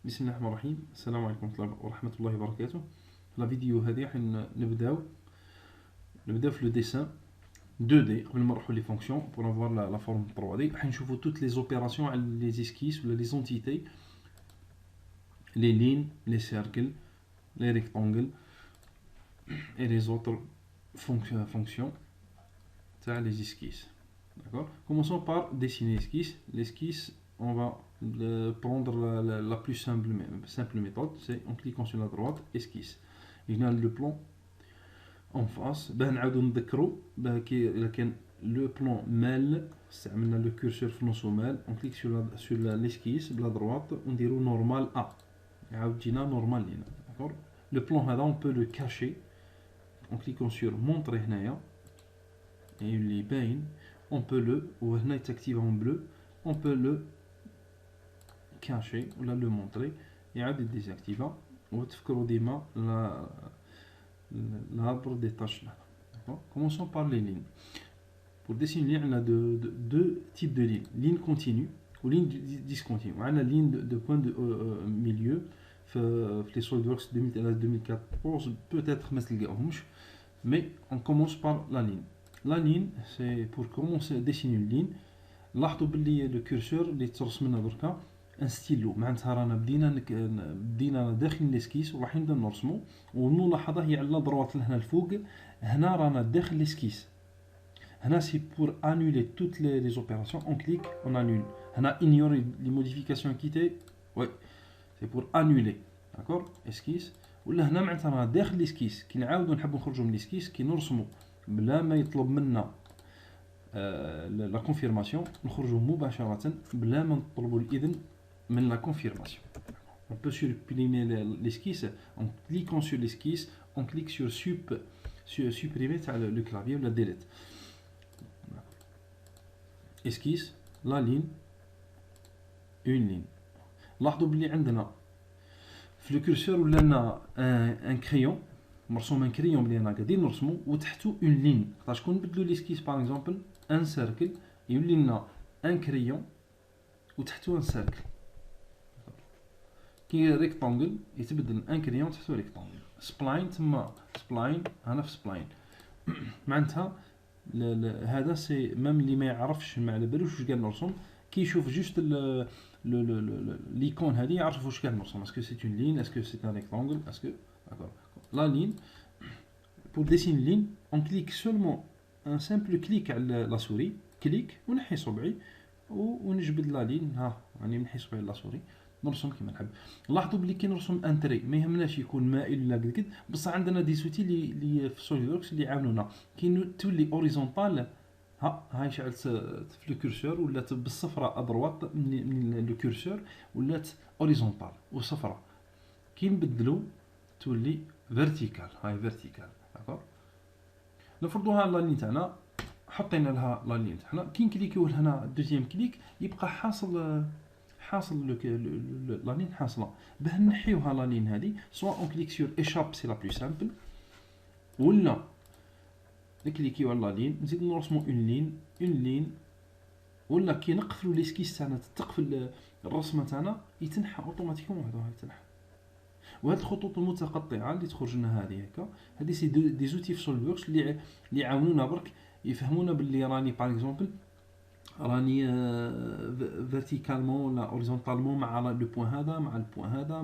بسم الله الرحمن الرحيم. السلام عليكم ورحمة الله وبركاته. لا فيديو هذه راح نبداو في لو ديسان 2D قبل ما نروحو لي فونكسيون بور افوار لا فورم 3D. راح نشوفو توت لي زوبيراسيون على لي زيسكيس ولا لي زونتيتي، لي لين، لي سيركل، لي ريكتانجل et les autres fonctions تاع les esquisses. D'accord. Commençons par dessiner l'esquisse. L'esquisse, on va prendre la plus simple méthode, c'est en cliquant sur la droite, esquisse. Il y a le plan en face. Ben نعاودو نذكرو إذا كان le plan مال استعملنا le curseur في نصو مال. On clique sur l'esquisse بلا droite ونديرو normal A. يعاود جينا normal لينا. D'accord. Le plan هذا on peut le cacher en cliquant sur montrer هنايا et il est باين. On peut le, ou هنا active en bleu, on peut le cacher ou le montrer et يعاد désactiver. وتفكروا ديما l'arbre des tâches là. Commençons par les lignes. Pour dessiner on a deux types de lignes, ligne continue ou ligne discontinue. On a la ligne de point de milieu في les SolidWorks 2014 peut-être ما تلقاوهمش, mais on commence par la ligne. La ligne, c'est pour commencer à dessiner une ligne. لاحظوا باللي le curseur اللي ترسم لنا دركا ان ستيلو، معناتها رانا بدينا داخل الاسكيس وراح نبدا نرسمو. والملاحظه هي على دروات هنا الفوق، هنا رانا داخل الاسكيس. هنا سي بور انولي توت لي زوبيراسيون، اون كليك اون انول. هنا ignorer les modifications quittées، وي سي بور انولي. داكور اسكيس. ولا هنا معناتها رانا داخل الاسكيس. كي نعاودو نحبو نخرجو من الاسكيس كي نرسمو بلا ما يطلب منا لا كونفيرماسيون، نخرجوا مباشره بلا ما نطلبوا الاذن من لا كونفيرماسيون. On peut supprimer l'esquisse en cliquant sur l'esquisse, on clique sur supprimer le clavier ou la delete. Esquisse, la ligne, une ligne. لاحظوا بلي عندنا في لو كورسور ولا ان كريون مرسوم ان كريون اللي انا قاعدين نرسمو وتحتو اون لين. خاطر شكون نبدلو ليسكيس باغ اكزومبل ان سيركل يولي لنا ان كريون وتحتو ان سيركل. كي ريكتانجل يتبدل ان كريون تحتو ريكتانجل. سبلاين تما سبلاين، هنا في سبلاين. معناتها هذا سي ميم اللي ما يعرفش ما على بالوش واش قاعد نرسم، كي يشوف جوست ليكون هذه يعرف واش قاعد نرسم. اسكو سي اون لين، اسكو سي ان ريكتانجل، اسكو داكور. La ligne, pour dessiner une ligne, on clique seulement un simple clic à la souris, clic, ونحي صبعي ونجبد لا لين. ها يعني نحي صبعي لا سوري نرسم كيما نحب. لاحظوا بلي كي نرسم ان تري ما يهمناش يكون مائل ولا قد بصح عندنا دي سوتي اللي في سوليدوركس اللي يعاونونا كي تولي اوريزونتال. هاي شعلت في لو كورسور ولات بالصفراء ادروات من لو كورسور ولات اوريزونتال وصفراء. كي نبدلو تولي فيرتيكال. هاي فيرتيكال. داكور. نفرضوها لا لين تاعنا، حطينا لها لا لين تاعنا. كي نكليكيو هنا دوزيام كليك يبقى حاصل لا لين حاصله. باه نحيوها لا لين هذه سوا اون كليك سور ايشاب سي لا بلو سامبل، ولا نكليكيو على لا لين نزيد نرسمو اون لين، ولا كي نقفلو ليسكيس تاعنا تقفل الرسمه تاعنا يتنحى اوتوماتيكوم. هذا يتنحى. وهاد الخطوط المتقطعه اللي تخرج لنا هذه هكا، هذه سي دي زوتي في سوليدوركس اللي يعاونونا برك يفهمونا باللي راني باغ اكزومبل راني فيرتيكالمون ولا اوريزونتالمون مع لو بوين هذا مع البوين هذا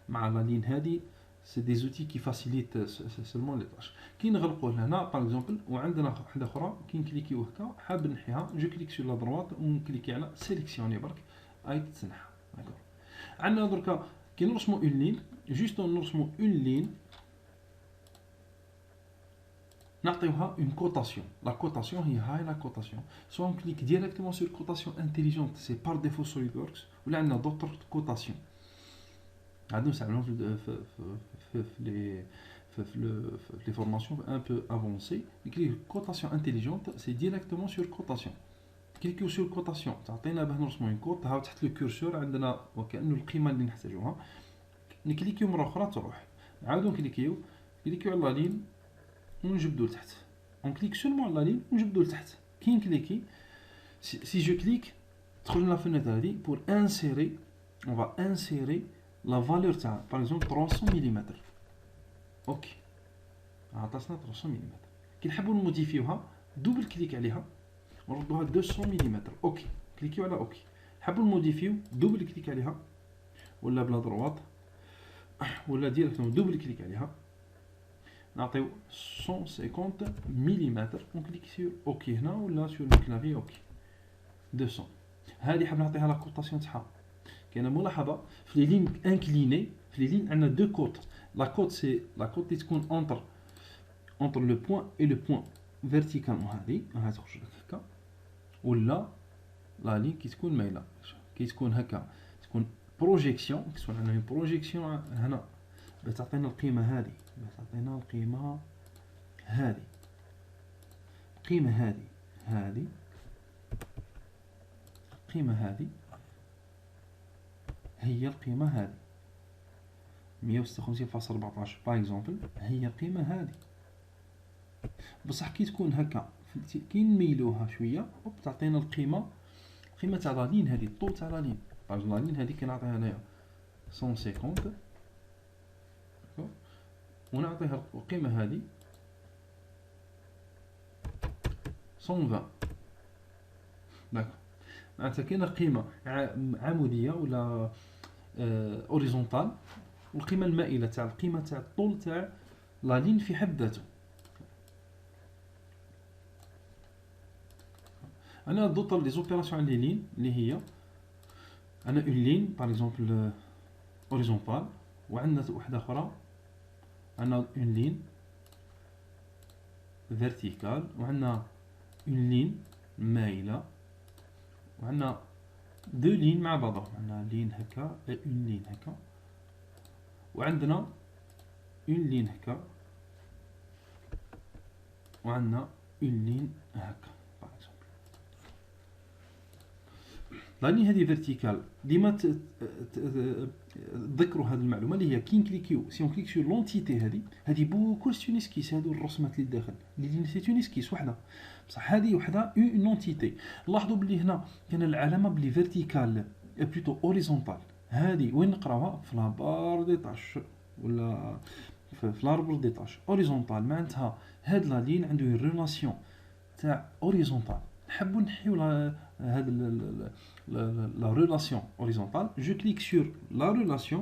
مع لا لين هذه. سي دي زوتي كي فاسيليت سولمون لي طاش. كي نغلقوا هنا باغ اكزومبل وعندنا وحده اخرى كي نكليكيو هكا حاب نحيها، جو كليك سور لا دروات ونكليكي على سيليكسيوني برك اي تتنحى. داكور. عندنا دركا كي نرسمو اون لين، جوست نرسمو اون لين نعطيوها اون كوتاسيون. لا كوتاسيون هي هاي لا كوتاسيون. سوا نكليك ديريكتومون سور كوتاسيون انتيليجونت سي بار ديفو سوليدوركس، ولا عندنا دوطر كوتاسيون عندنا نستعملوهم في les formations un peu avancées. نكليك كوتاسيون انتيليجونت سي ديريكتومون سور كوتاسيون. كليكيو سور كوتاسيون تعطينا باه نرسمو اون كوت. هاو تحت لو كورسور عندنا وكانه القيمه اللي نحتاجوها. نكليكيو مره اخرى تروح، نعاودو نكليكيو على لا لين ونجبدو لتحت. اون كليك سولمون على لا لين ونجبدو لتحت. كي نكليكي سي جو كليك تدخل لنا فينيتر هذه بور انسيري. اون فا انسيري لا فالور تاع باغ اكزومبل 300 ملم. اوكي عطاتنا 300 ملم. كي نحبوا نموديفيوها دوبل كليك عليها نردوها 200 ملم. اوكي كليكيو على اوكي. حبوا نموديفيو دوبل كليك عليها ولا بلا دروات ولا ديريكتوم دوبل كليك عليها نعطيو 150 ملم ونكليك سير اوكي هنا ولا سور الكلافي اوكي 200. هذه حاب نعطيها لا كوطاسيون تاعها. كاينه ملاحظه في لي لين انكليني، في لي لين عندنا دو كوت. لا كوت سي لا كوت اللي تكون اونتر لو بوين اي لو بوين فيرتيكال هذه تخرج لك هكا، ولا لا لين كي تكون مايله كي تكون هكا تكون بروجيكسيون، كي تكون عندنا بروجيكسيون هنا بتعطينا القيمه هذه، بتعطينا القيمه هذه، القيمه هذه القيمه هذه هي القيمه هذه 156.14 باغ اكزومبل هي القيمه هذه. بصح كي تكون هكا كي نميلوها شويه تعطينا القيمه تاع لا لين هذه، الطول تاع لا لين. باغ لا لين هذه كنعطيها انايا 150 ونعطيها القيمه هذه 120. داك معناتها كاينه قيمه عموديه ولا اوريزونتال، والقيمه المائله تاع القيمه تاع الطول تاع لا لين في حد ذاته. انا دوطر لي زوبيراسيون على لي لين اللي هي انا اون لين باغ اكزومبل اوريزونتال، وعندنا وحده اخرى عندنا اون لين فيرتيكال، وعندنا اون لين مايله، وعندنا دو لين مع بعضهم، عندنا لين هكا اون لين هكا، وعندنا اون لين هكا، وعندنا اون لين هكا. لا لين هذه فيرتيكال ديما تذكروا هذه المعلومه اللي هي كي نكليكيو سي اون كليك سور لونتيتي هذه بوكل ستونيسكيس، هذو الرسمات اللي داخل اللي لين سي تونيسكيس وحده، بصح هذه وحده اون انتيتي. لاحظوا بلي هنا كاين العلامه بلي فيرتيكال بلوتو اوريزونتال، هذه وين نقراوها في لابار دي تاش ولا في لاربر دي تاش. اوريزونتال معناتها هاد لا لين عنده ريلاسيون تاع اوريزونتال. نحبوا نحيو هاد la relation horizontale, je clique sur la relation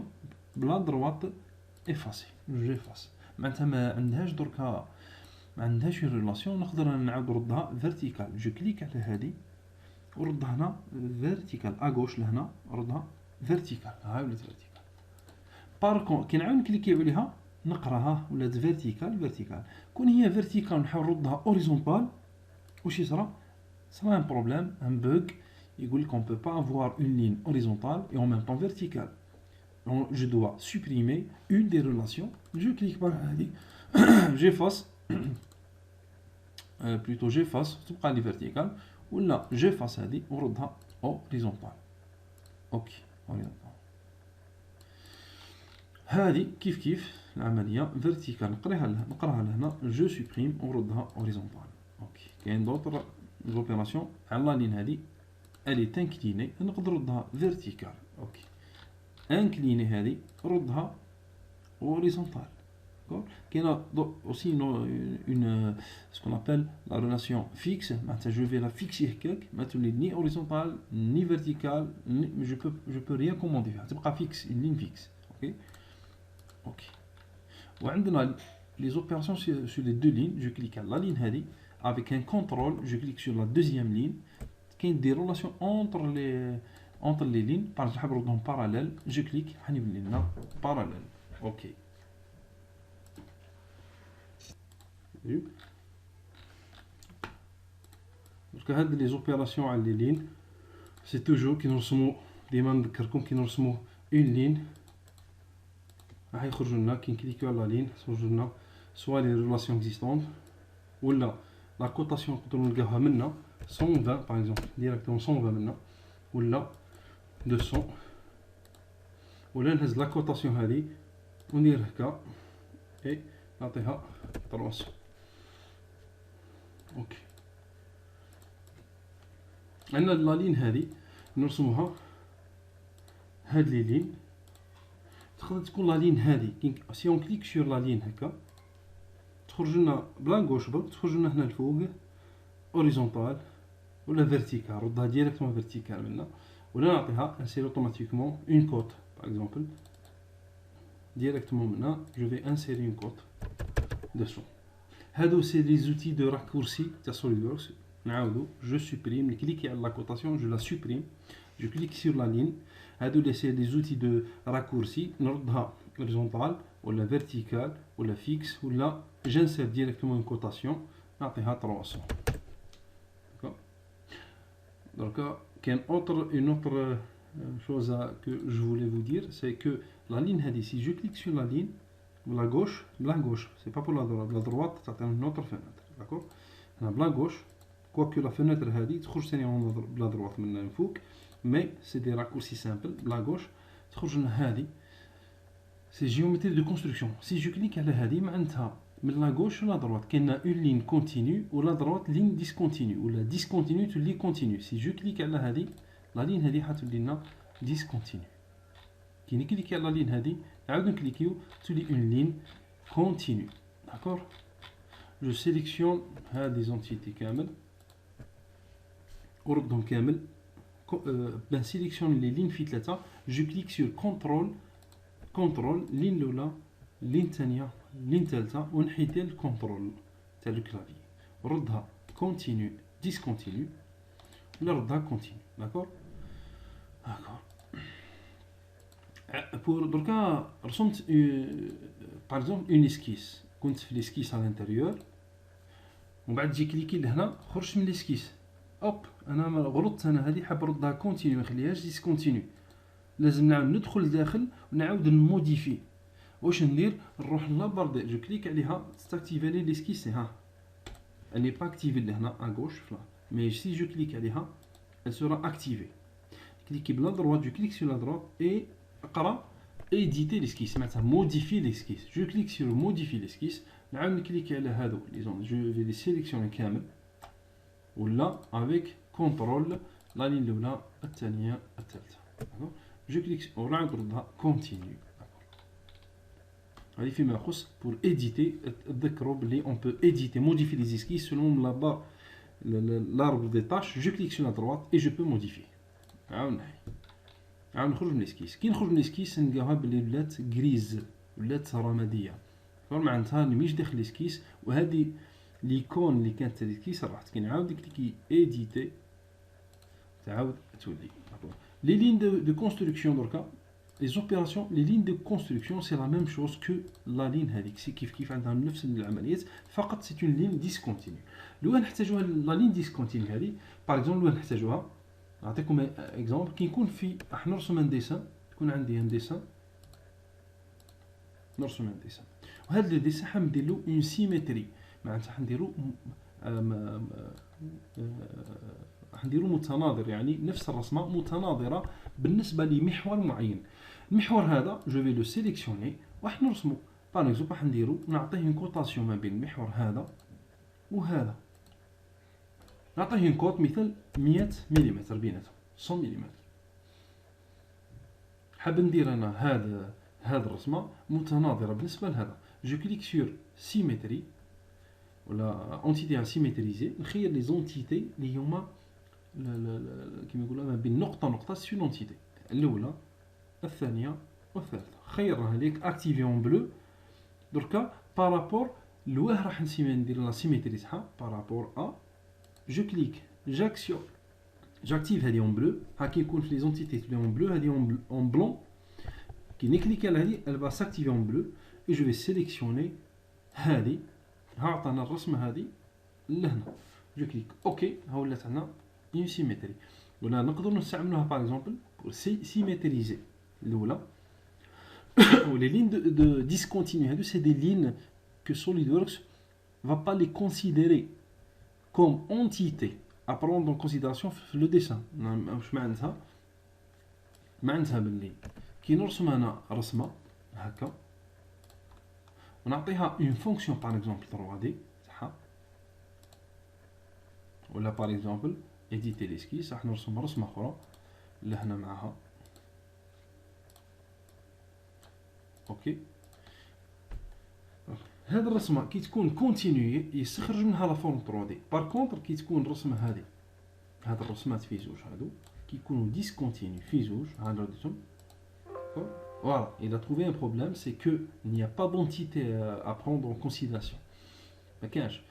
بلا droite effacer, j'efface. معناتها ما عندهاش دركا، ما عندهاش ريلاسيون، نقدر نعاود نردها فيرتيكال. جو كليك على هذه وردها هنا فيرتيكال اغوش لهنا، ردها فيرتيكال، هاي ولات فيرتيكال. باركون كي نعاود نكليكيو عليها نقراها ولات فيرتيكال. كون هي فيرتيكال نحاول نردها اوريزونتال واش يصرى؟ صرا ان بروبليم، ان بوغ، يقول لك on peut pas avoir une ligne horizontale et en même temps verticale. Donc je dois supprimer une des relations. Je clique par هذه j'efface plutôt j'efface تبقى لي verticale ولا j'efface هذه وردها horizontale. اوكي horizontale. هذه كيف العمليه verticale نقراها لهنا je supprime وردها horizontale. اوكي كاين d'autres opérations على لا لين هذه elle est inclinée نقدر نردها verticale. اوكي inclinée هذه ردها horizontal. كاينه aussi une ce qu'on appelle la relation fixe، معناتها je vais la fixer هكاك ما تولي ni horizontal ni vertical je peux rien commander فيها، تبقى fixe une ligne fixe. اوكي وعندنا les opérations sur les deux lignes. je clique على la ligne هذه avec un contrôle, je clique sur la deuxième ligne. Il y a des relations entre les lignes. Par exemple, je parallèle, je clique, parallèle. Ok. Donc, les opérations à les lignes, c'est toujours qui nous ressemblent des membres qui nous ressemblent une ligne. Qui clique sur la ligne, soit les relations existantes ou la cotation que nous avons maintenant 120 par exemple directement 120 maintenant ولا 200 ولا نهز لا كوطاسيون هذه وندير هكا اي نعطيها 300. اوكي عندنا لا لين هذه نرسموها، هاد لي لين تقدر تكون لا لين هذه سي اون كليك سور لا لين هكا تخرج لنا بلا غوش برك تخرج لنا هنا الفوق اوريزونتال ولا فيرتيكال ردها ديريكتومون فيرتيكال منا ولا نعطيها انسير اوتوماتيكمون اون كوت باغ اكزومبل ديريكتومون منا جو في انسيري اون كوت دسون هادو سي لي زوتي دو راكورسي تاع سوليدوركس نعاودو جو سوبريم نكليكي على لا كوتاسيون جو لا سوبريم جو كليك سور لا لين هادو لي سي لي زوتي دو راكورسي نردها هوريزونتال ولا فيرتيكال ولا فيكس ولا جنسير ديريكتومون اون كوتاسيون نعطيها 300 دونك كاين une autre chose que je voulais vous dire c'est que la ligne هذه si je clique sur la ligne la gauche c'est pas pour la droite تعطينا une autre fenêtre d'accord هنا بلا gauche quoique la fenêtre هذه تخرج ثاني بلا droite من الفوق mais c'est des raccourcis simples بلا gauche تخرج لنا هذه c'est géométrie de construction si je clique على هذه معناتها من لا gauche ولا droite كاينه اون لين كونتينيو ولا droite لين ديسكونتينيو ولا ديسكونتينيو تولي كونتينيو سي جو كليك على هذه لا لين هذه حتولي لنا ديسكونتينيو كي نكليكي على لا لين هذه نعاودو نكليكيو تولي اون لين كونتينيو داكور جو سيليكسيون هذه زونتيتي كامل وردهم كامل بان سيليكسيون لي لين في ثلاثه جو كليك سور كونترول لين الاولى لين الثانيه لين ثالثه ونحيد الكونترول تاع الكلافي وردها كونتينيو ديسكونتينيو ولا ردها كونتينيو داكور بور دركا رسمت باغ اكزومبل اون اسكيس كنت في ليسكيس على الانتيريور ومن بعد تجي كليكي لهنا خرجت من ليسكيس اوب انا غلطت انا هذه حاب نردها كونتينيو ما نخليهاش ديسكونتينيو لازم نعاود ندخل لداخل ونعاود نموديفي واش ندير نروح لابارد جو كليك عليها تاكتيفي لي ليسكيس ها اني با اكتيفي لهنا ا غوش فلا مي سي جو كليك عليها elle sera activée كليكي بلا دروات جو كليك سور لا دروات اي اقرا ايديتي ليسكيس معناتها موديفي ليسكيس جو كليك سور موديفي ليسكيس نعاود نكليكي على هادو لي زون جو في لي سيليكسيوني كامل ولا افيك كونترول لا لين الاولى الثانيه الثالثه جو كليك ونعاود نردها كونتينيو هذه فيما يخص بور ايديتي تذكروا بلي اون بو ايديتي موديفي لي اسكيس سولون لا بار l'arbre des tâches je clique sur la droite et je peux modifier عاود نخرج من الاسكيس كي نخرج من الاسكيس نلقاها بلي ولات غريز ولات رماديه معناتها اني مش داخل الاسكيس وهذه ليكون اللي كانت تاع الاسكيس راحت كي نعاود كليكي ايديتي تعاود تولي لي لين دو كونستركسيون دركا les opérations les lignes de construction c'est la même chose que la ligne هذيك سي كيف عندها نفس العمليات فقط c'est une ligne discontinue لو نحتاجوها لا ligne discontinue هذه باغ اكزومبل لو نحتاجوها نعطيكم اكزومبل كي نكون في راح نرسم ان ديسان تكون عندي ان ديسان نرسم ان ديسان وهذا لو ديسان حندير له اون سيمتري معناتها حنديرو حنديرو متناظر يعني نفس الرسمه متناظره بالنسبه لمحور معين المحور هذا جو في لو سيليكسيوني وراح نرسمو باغ اكزومبل راح نديرو نعطيه اون كوتاسيون ما بين المحور هذا وهذا نعطيه اون كوت مثل 100 ملم بيناتهم 100 ملم حاب ندير انا هذا الرسمه متناظره بالنسبه لهذا جو كليك سور سيمتري ولا اونتيتي اسيمتريزي نخير لي زونتيتي اللي هما كيما يقولوا ما بين نقطه سي لونتيتي الاولى الثانيه والثالثه خيرها ليك اكتيفي اون بلو دركا بارابور لواه راح ندير لا سيمتري تاعها بارابور ا جو كليك جاكتيف هذه اون بلو ها كي يكون في لي زونتيتي تولي اون بلو هذه اون بلون كي نكليك على هذه elle va s'activer en bleu et je vais sélectionner هذه ها عطانا الرسمه هذه لهنا جو كليك اوكي ها ولات عندنا اون سيمتري ولا نقدر نستعملوها باغ اكزومبل بور سيمتريزي الاولى ou les lignes de discontinuité, c'est des lignes que SolidWorks ne va pas les considérer comme entité à prendre en considération le dessin. معناتها باللي كي نرسم انا رسمه هكا ونعطيها اون فونكسيون باغ اكزومبل 3 دي تاعها ولا باغ اكزومبل ايديتي ليسكيس راح نرسم رسمه اخرى لهنا معها اوكي. هاد الرسمه كي تكون كونتينيو يستخرج منها لا فورم 3 دي. بار كونطر كي تكون الرسمه هذه، هاد الرسمات في زوج هادو كي يكونوا ديسكونتينيو في زوج، هاد رديتهم voilà, il a trouvé un problème, c'est que il n'y a pas d'entité à prendre en considération. ما كانش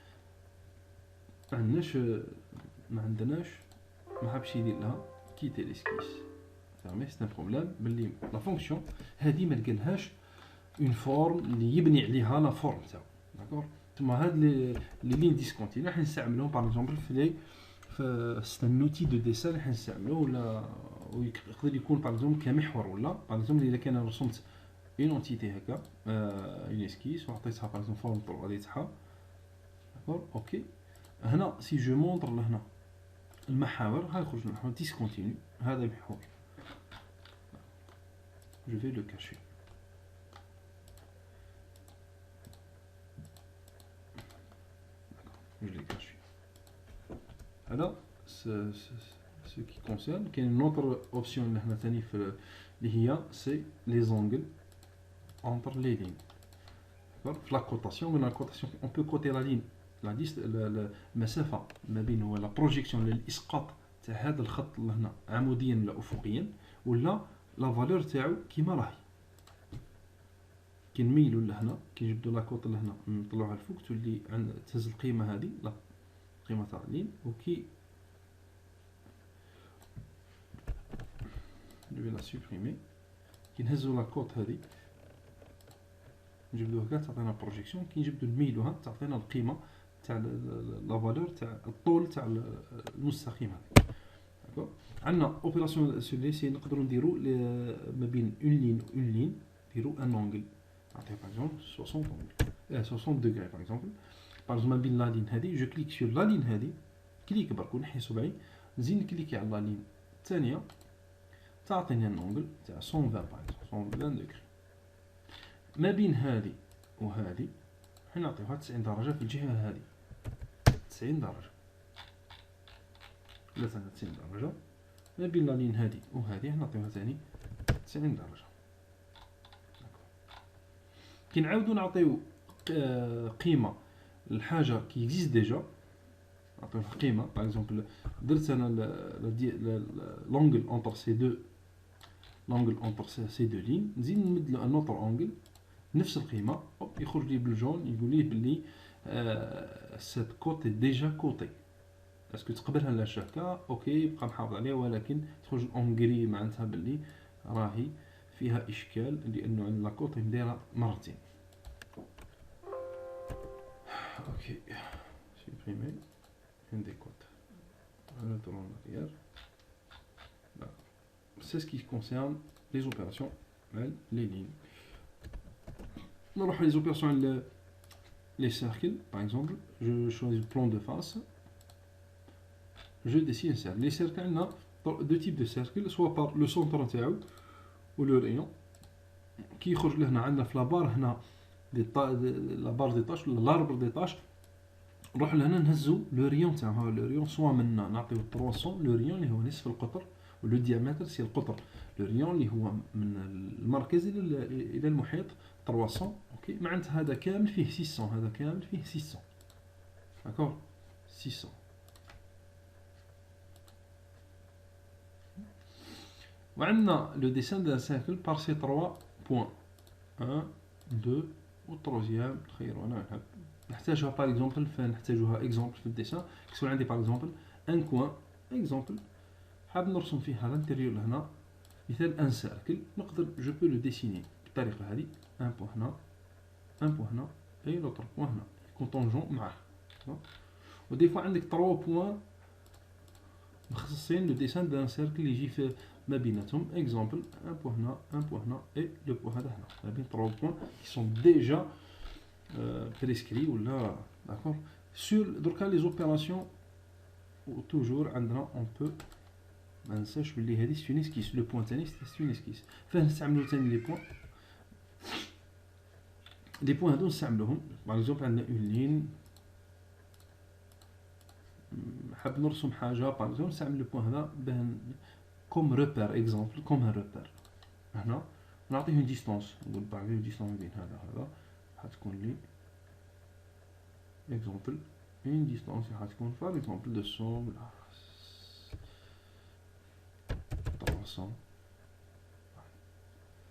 ما عندناش ما حبش يدير لها كيتي ليسكيس فهمي. سي ان بروبليم باللي لا فونكسيون هذه ما لقالهاش اون فورم اللي يبني عليها لا فورم تاعو داكور. ثم هاد لي لين ديسكونتينيو راح نستعملوهم باغ اكزومبل في سي ان اوتي دو ديسان راح نستعملوه، ولا ويقدر يكون باغ اكزومبل كمحور، ولا باغ اكزومبل الا كان رسمت اون اونتيتي هكا اون اسكيس وعطيتها باغ اكزومبل فورم 3 تاعها داكور. اوكي هنا سي جو مونطر لهنا المحاور هيخرج المحور ديسكونتينيو، هذا محور جو في لو كاشي. je l'ai caché. Alors, ce qui concerne, qu'il y a une autre option c'est les angles entre les lignes. La cotation, on peut coter la ligne, la مسافة ما بين la projection للإسقاط تاع هذا الخط لهنا عموديا ولا أفقيا، ولا لا فالور تاعو كيما راهي. كي نميلو لهنا كي نجبدو لا كوط لهنا نطلعوها الفوق تولي عند تهز القيمة هذه، لا القيمة تاع اللين. وكي جو لا سوبريمي كي نهزو لا كوط هذه نجبدو هكا تعطينا بروجيكسيون، كي نجبدو نميلوها تعطينا القيمة تاع لا فالور تاع الطول تاع المستقيم هذا داكور. عندنا اوبيراسيون سو لي سي نقدروا نديرو ما بين اون لين و اون لين نديرو ان اونغل. نعطيو باغ اكزومبل 60 دوغري باغ اكزومبل. باغ اكزومبل ما بين لا لين هذه جو كليك سور لا لين هذه، كليك برك ونحي صبعي نزيد نكليكي على لا لين الثانيه تعطيني ان اونغل تاع 120 باغ اكزومبل 120 دوغري. ما بين هذه وهذه حنا نعطيوها 90 درجه في الجهه هذه، 90 درجه ولا 90 درجه. ما بين لا لين هذه وهذه نعطيوها ثاني 90 درجه. كي نعاودو نعطيو قيمه للحاجه كي اكزيست ديجا نعطيوها قيمه. باغ اكزومبل درت انا لونغل اونتر سي دو، لونغل اونتر سي دو لين، نزيد نمد له ان اوتر اونغل نفس القيمه، يخرج لي بالجون يقول لي بلي سيت كوتي ديجا كوتي. اسكو تقبلها لا شاكا اوكي بقى محافظ عليها، ولكن تخرج اونغري معناتها بلي راهي فيها اشكال لانه عندنا كوتي مديره مرتين. اوكي سوبريمي عندي كوت retourne en arrière. C'est ce qui concerne les opérations les lignes. نروح les opérations les cercles par exemple. Je choisis le plan de face, je dessine un cercle. Les cercles عندنا deux types de cercles, soit par le centre نتاعو و le rayon كي يخرج لهنا عندنا في لابار هنا لا بار دي طاش ولا لاربر دي طاش. نروح لهنا نهزو لو ريون تاعها، لو ريون سوا منا نعطيو 300 لو ريون اللي هو نصف القطر، ولو ديامتر سي القطر، لو ريون اللي هو من المركز الى المحيط 300. اوكي معناتها هذا كامل فيه 600، هذا كامل فيه 600 داكور 600. وعندنا لو ديسان دان سيركل بار سي 3 بوين 1 2 و التروزيام تخيروا انا نحب نحتاجها باغ اكزومبل، فنحتاجوها اكزومبل في الديسان. كيكون عندي باغ اكزومبل ان كوان اكزومبل حاب نرسم فيها لانتيريور لهنا مثال ان سيركل، نقدر جو بو لو ديسيني بالطريقه هذه. ان بوين هنا، ان بوين هنا، اي لوطر بوين هنا يكون طونجون معاه. ودي فوا عندك 3 بوين مخصصين لو ديسان دان سيركل اللي يجي في ما بيناتهم. اكزومبل ان بوين هنا، ان بوين هنا، اي لو بوين هذا هنا، ما بين 3 بوين كي سون ديجا بريسكري ولا داكور. سور دركا لي زوبيراسيون توجور عندنا اون بو ما ننساش بلي هذه سي اون اسكيس، لو بوين تاني سي اون اسكيس. فين نستعملو تاني لي بوين؟ لي بوين هادو نستعملوهم باغ اكزومبل عندنا اون لين حاب نرسم حاجه باغ اكزومبل نستعمل لو بوين هذا باه كوم روبير اكزومبل، كوم ان روبير هنا. نعطيه une distance نقول باغي une distance بين هذا حتكون لي exemple une distance حتكون par exemple 200 ولا 300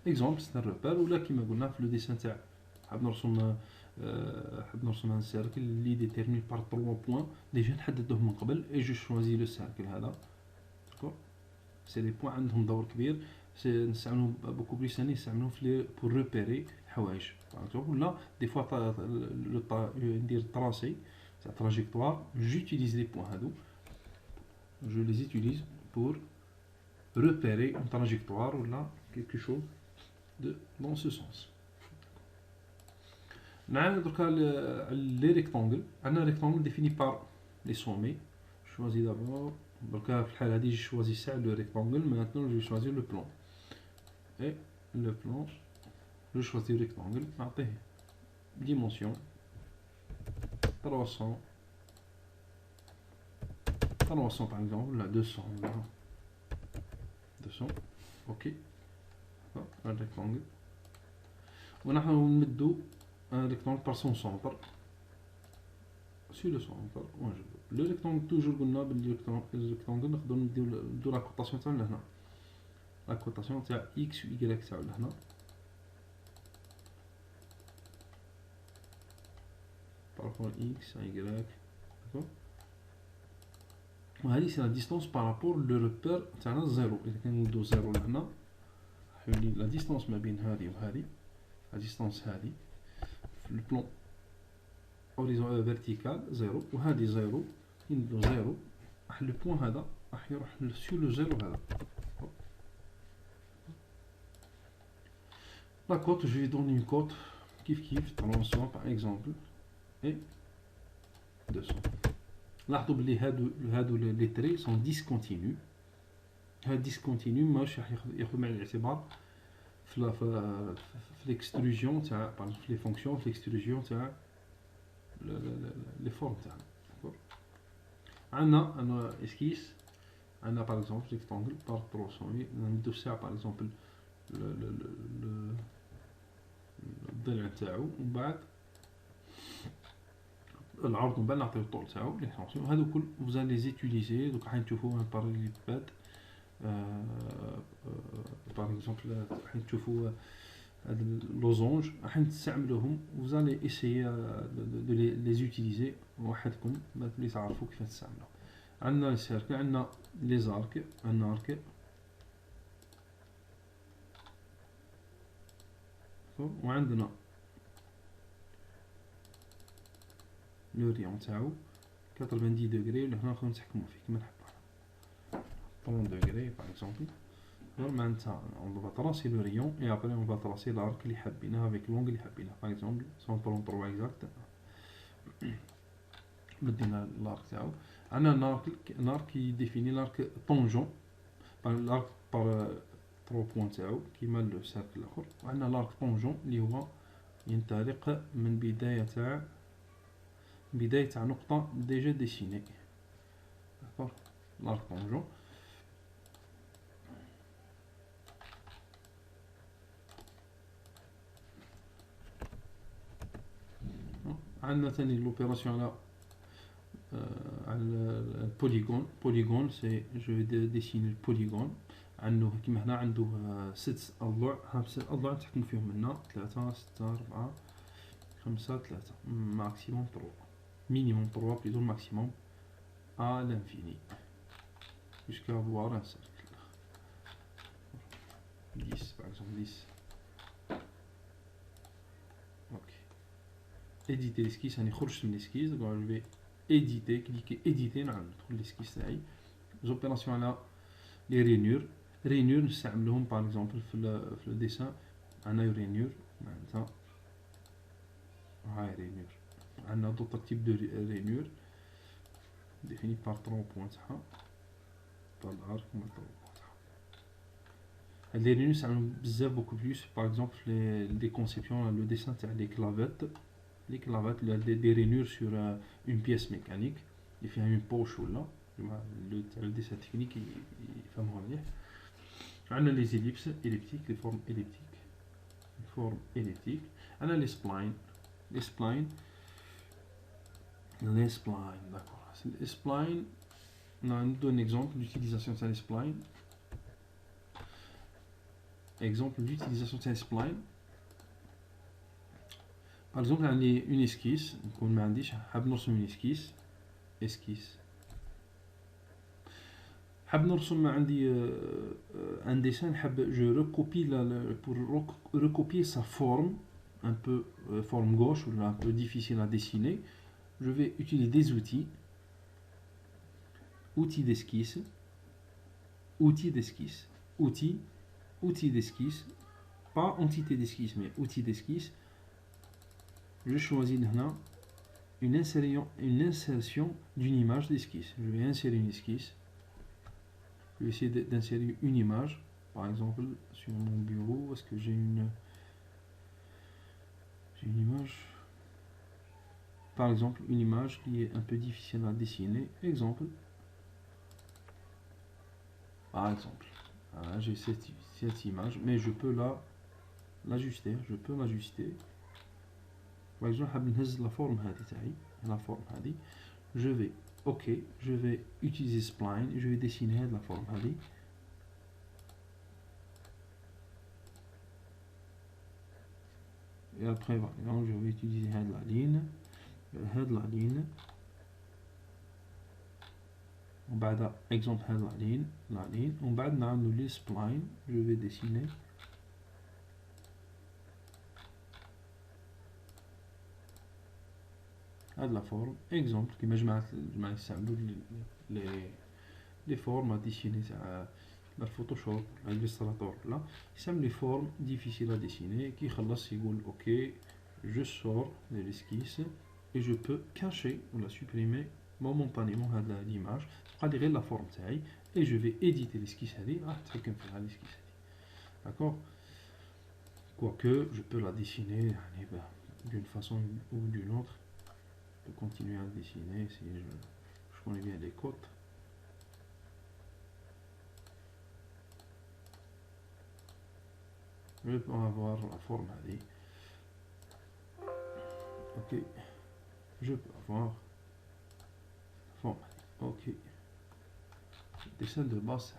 exemple c'est un repère ولا كيما قلنا في لو ديسان تاع حاب نرسم un cercle اللي déterminé par 3 points déjà نحددوه من قبل et je choisis le cercle هذا d'accord c'est des points عندهم دور كبير نستعملوهم beaucoup plus نستعملوهم في pour repérer حوايج ولا des fois ندير tracé تاع trajectoire j'utilise les points هادو je les utilise pour repérer une trajectoire ou là quelque chose dans ce sens. Les rectangles, un rectangle défini par les sommets. Je choisis d'abord, je choisis le rectangle, maintenant je vais choisir le plan. Et le plan, je choisis le rectangle, après dimension 300 par exemple, là 200 là. 200 ok un rectangle ونحن نمدو un rectangle par son centre sur le centre le rectangle toujours قلنا باللي rectangle نقدروا نديو لا كوطاسيون تاعنا لهنا لا كوطاسيون تاع x و y تاعو لهنا par rapport x à y d'accord وهذه سي لا ديستونس بارابور لو روبير تاعنا زيرو اذا كان ندو زيرو لهنا حيولي لا ديستونس ما بين هذه وهذه لا ديستونس هذه في البلون اوريزون فيرتيكال زيرو وهذه زيرو ندو زيرو راح لو بوين هذا راح يروح سور لو زيرو هذا لا كوت جو دوني اون كوت كيف 300 par exemple et 200 لاحظوا بلي هادو لي تري سون ديسكونتينيو هاد ديسكونتينيو ماهوش راح ياخذ معين الاعتبار في ليكستروجيون تاع باغ في لي فونكسيون في ليكستروجيون تاع لي فورم تاعنا عندنا انا اسكيس عندنا باغ اكزومبل ريكتانجل بار 300 نمدو ساعه باغ اكزومبل الضلع تاعو ومن بعد العرض ومن بعد نعطيو الطول تاعو ليكستنسيون هادو كل فوزا لي زيتيليزي دوك راح نشوفو ان باراليليباد باغ اكزومبل راح نشوفو هاد اللوزونج راح نستعملوهم فوزا لي اسيي دو لي زوتيليزي وحدكم اللي تعرفوا كيف تستعملوهم عندنا لي سيركل عندنا لي زارك ان ارك وعندنا لو ريون تاعو 90 دوغري ولا هنا نقدرو نتحكمو فيه كيما نحبو 30 دوغري باغ اكزومبل معناتها on va tracer le rayon et après on va tracer l'arc اللي حابينه avec l'angle اللي حابينه باغ اكزومبل 133 اكزاكت مدينا الارك تاعو عندنا الارك كي ديفيني الارك طونجون الارك بار 3 بوين تاعو كيما لو سيركل الاخر وعندنا الارك طونجون اللي هو ينطلق من بداية تاع نقطة ديجا ديسيني داكور الارك طونجون عندنا ثاني لوبيراسيون على البوليغون سي جو ديسيني البوليغون عنده كيما هنا عنده 6 اضلاع ها 6 اضلاع نتحكمو فيهم هنا 3 6 4 5 3 ماكسيموم 3 minimum 3 plutôt le maximum à l'infini jusqu'à avoir un cercle 10 par exemple 10 ok éditer l'esquisse يعني خرجت من l'esquisse donc je vais éditer cliquer éditer نعم ندخل l'esquisse تاعي زوبيراسيون على لي رينور نستعملهم par exemple في le dessin عندنا رينور معناتها هاي رينور عندنا d'autres types de rainures définis par 3 points تاعها par l'arc و 3 points تاعها هاد لي رينور نستعملو بزاف بوكو بلوس باغ اكزومبل في لي كونسيبسيون لو ديسان تاع لي كلافات دي رينور سور اون بيس ميكانيك اللي فيها اون بوش ولا لو ديسان تكنيك يفهموها مليح عندنا لي زيليبس اليبتيك لي فورم اليبتيك forme elliptique. On a les splines. Les splines. Les splines, d'accord. Les splines, on a un exemple d'utilisation de les splines. Exemple d'utilisation de les splines. Par exemple, on a une esquisse. On m'a dit, une esquisse. Esquisse. حاب نرسم عندي un dessin, je recopie pour recopier sa forme, un peu forme gauche ou un peu difficile à dessiner. Je vais utiliser des outils, outils d'esquisse, outils d'esquisse, outils d'esquisse, pas entité d'esquisse mais outils d'esquisse. Je choisis maintenant une insertion d'une image d'esquisse. Je vais insérer une esquisse. Je vais essayer d'insérer une image, par exemple sur mon bureau. Est-ce que j'ai une image, par exemple une image qui est un peu difficile à dessiner. Exemple, par exemple, voilà, j'ai cette image, mais je peux l'ajuster. Je peux l'ajuster. Par exemple, la forme هذه. Je vais OK, je vais utiliser spline, je vais dessiner la forme هذه. Et après, voilà, je vais utiliser la ligne. وبعد exemple la ligne وبعد نعمل لي spline. Je vais dessiner هاد la forme. exemple كيما جمعت نستعملو les formes à dessiner تاع الفوتوشوب الإليستراتور لا يسمى les formes difficiles à dessiner. كي يخلص يقول OK, je sors de l'esquisse et je peux cacher ou la supprimer momentanément l'image. تبقى لي غير la forme تاعي et je vais éditer l'esquisse هذه. راح نتحكم فيها l'esquisse هذه. d'accord. quoique je peux la dessiner d'une façon ou d'une autre. Je peux continuer à dessiner si je connais bien les côtes. Je peux avoir la forme هذه. OK, je peux avoir la forme هذه. OK, dessin de base.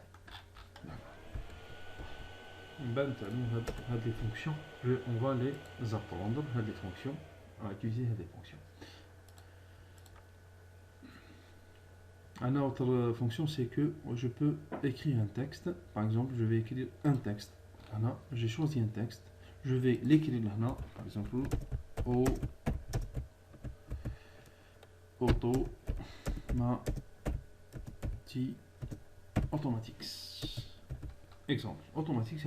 Les fonctions, on va les apprendre. Les fonctions, on va utiliser les fonctions. Une autre fonction, c'est que je peux écrire un texte. Par exemple, je vais écrire un texte. J'ai choisi un texte. Je vais l'écrire là. Par exemple, automatics. Exemple, automatique,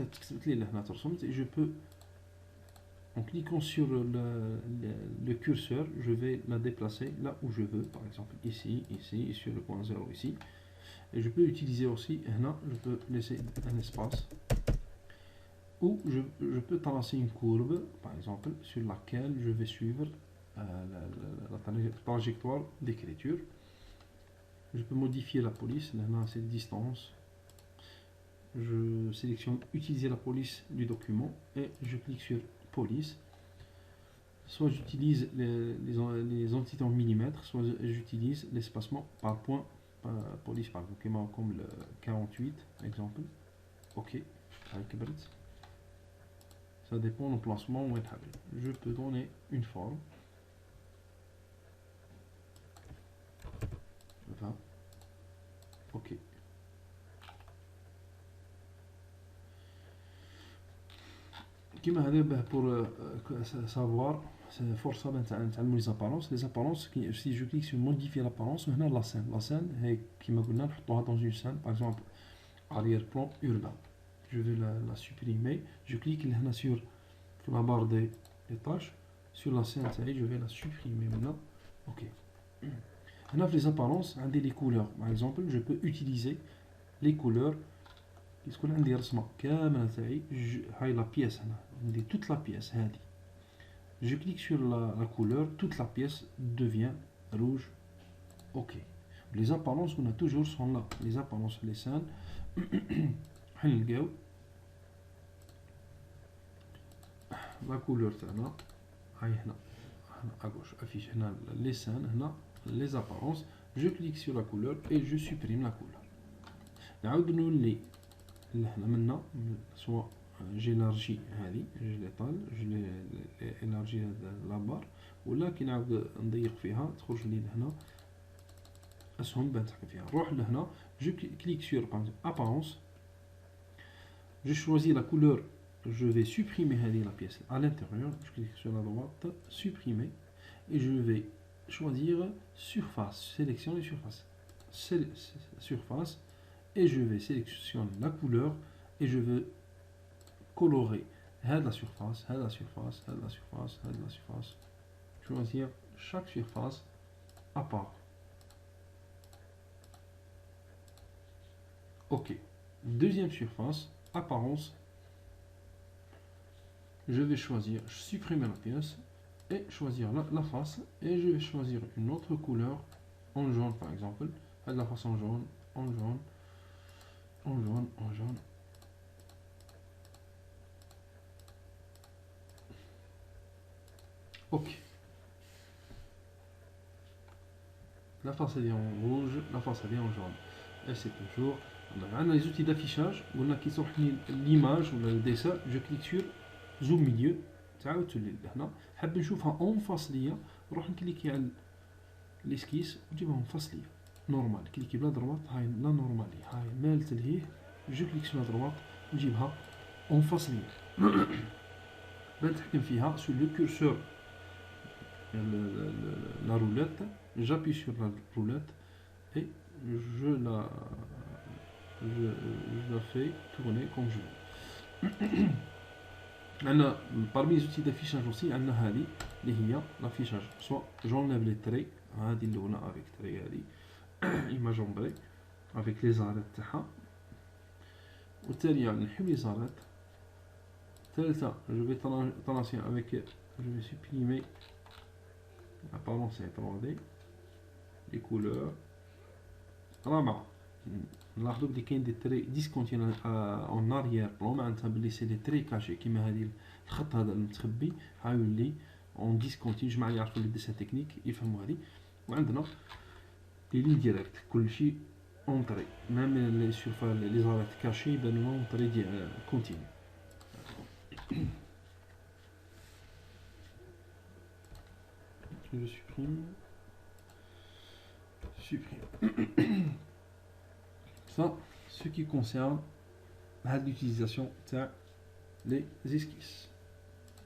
et je peux, en cliquant sur le curseur, je vais la déplacer là où je veux, par exemple ici, et sur le point 0 ici. Et je peux utiliser aussi, je peux laisser un espace, ou je peux tracer une courbe, par exemple, sur laquelle je vais suivre la trajectoire d'écriture. Je peux modifier la police, cette distance. Je sélectionne utiliser la police du document et je clique sur police. Soit j'utilise les entités en millimètres, soit j'utilise l'espacement par point police, par exemple, comme le 48 exemple. OK, ça dépend de l'emplacement où je peux donner une forme. Enfin, OK. Pour savoir, c'est force les apparences. Les apparences, si je clique sur modifier l'apparence, maintenant la scène est qui m'a donné dans une scène, par exemple arrière-plan urbain. Je vais la supprimer. Je clique là sur la barre des tâches, sur la scène, je vais la supprimer maintenant. OK. Maintenant les apparences, les couleurs. Par exemple, je peux utiliser les couleurs. Qu'est-ce qu'on a dit رسمة كاملة تاعي هاي la pièce هنا عندي toute la pièce هذه. Je clique sur la couleur, toute la pièce devient rouge. OK. Les apparences qu'on a toujours sont là. Les apparences, les scènes. la couleur تاعنا هاي هنا à gauche affiche هنا les scènes هنا les apparences. Je clique sur la couleur et je supprime la couleur. نعاود نولي لهنا منا soit j'élargis هذه je l'étale je élargis la barre ولا كي نعاود نضيق فيها تخرج لي لهنا اسهم باه نتحكم فيها. نروح لهنا je clique sur apparence, je choisis la couleur, je vais supprimer la pièce à l'intérieur, je clique sur la droite, supprimer, et je vais choisir surface, sélectionner surface, surface, et je vais sélectionner la couleur, et je vais colorer la surface, la surface, la surface, la surface, choisir chaque surface à part. Ok, deuxième surface, apparence, je vais choisir, supprimer la pièce et choisir la face, et je vais choisir une autre couleur en jaune par exemple, la face en jaune, en jaune, en jaune, en jaune. Ok, la face elle est en rouge, la face elle est en jaune, et c'est toujours. On a les outils d'affichage, on a qui sortent l'image ou le dessin, je clique sur zoom milieu, تعاود تولي لهنا. حاب نشوفها اون فاصليه نروح نكليكي على الاسكيس ونجيبها منفصليه نورمال. كليكي بلا دروات هاي لا نورمالي هاي مالت لهيه جو كليك سو لا دروات نجيبها اون فاصليه باه نتحكم فيها سو لو كورسور لا رولات. j'appuie sur la roulette et je la fais tourner comme je veux. Parmi les outils d'affichage aussi, on a l'affichage. Soit j'enlève les traits, avec traits, image ombrée, avec les arêtes. Ou les arêtes. Je vais tracer avec, je vais supprimer l'apparence et 3D, les couleurs. نلاحظوا بلي كاين دي تري ديسكونتيني اون اريير بلون معناتها بلي سي لي تري كاشي كيما هذه الخط هذا المتخبي هايولي اون ديسكونتيني. جماعه يعرفوا لي ديسان تكنيك يفهموا هذه. وعندنا لي لين ديريكت كلشي اون تري ميم لي سورفا لي زارات كاشي يبانوا اون تري ديال كونتيني. je supprime ça, ce qui concerne l'utilisation des esquisses.